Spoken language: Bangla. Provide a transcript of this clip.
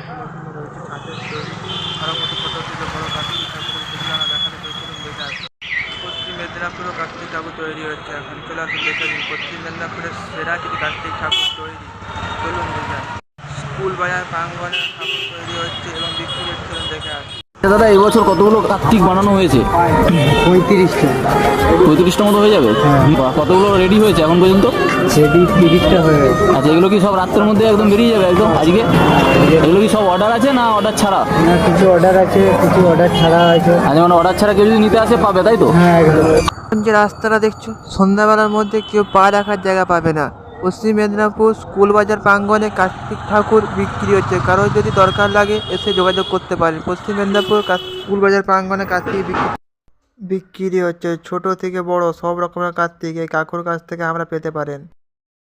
সুন্দর সুন্দর রয়েছে কাঠের তৈরি। আরও কত ছোটো থেকে বড় কার্তিক ঠাকুরের যেগুলো আমরা দেখাতে চাই, চলুন দেখে আসি। পশ্চিম মেদিনীপুরেও কার্তিক ঠাকুর তৈরি হচ্ছে এখন, চলে আসুন দেখে নিন পশ্চিম মেদিনীপুরের সেরা কিছু কার্তিক ঠাকুর তৈরি, চলুন দেখে আসি। স্কুল বাজার প্রাঙ্গণে ঠাকুর তৈরি হচ্ছে এবং বিক্রি হচ্ছে, চলুন দেখে আসি। দাদা এবছর কতগুলো কার্তিক বানানো হয়েছে? 35টা। 35টা মতো হয়ে যাবে। বাহ, কতগুলো রেডি হয়েছে এখন পর্যন্ত? সেটি 30টা হয়ে গেছে। আচ্ছা, এগুলো কি সব রাত্রের মধ্যে একদম বেরিয়ে যাবে একদম আজকে? এগুলো কি সব অর্ডার আছে না অর্ডার ছাড়া? না, কিছু অর্ডার আছে, কিছু অর্ডার ছাড়া আছে। আচ্ছা, মানে অর্ডার ছাড়া কেউ যদি নিতে আসে পাবে, তাই তো? হ্যাঁ, একদম। এখন যে রাস্তাটা দেখছো, সন্ধ্যাবেলার মধ্যে কেউ পা রাখার জায়গা পাবে না। পশ্চিম মেদিনীপুর স্কুল বাজার প্রাঙ্গণে কার্তিক ঠাকুর বিক্রি হচ্ছে, কারোর যদি দরকার লাগে এসে যোগাযোগ করতে পারেন। পশ্চিম মেদিনীপুর স্কুল বাজার প্রাঙ্গণে কার্তিক বিক্রি হচ্ছে, ছোট থেকে বড় সব রকমের কার্তিক এই কাকুর কাছ থেকে আমরা পেতে পারেন।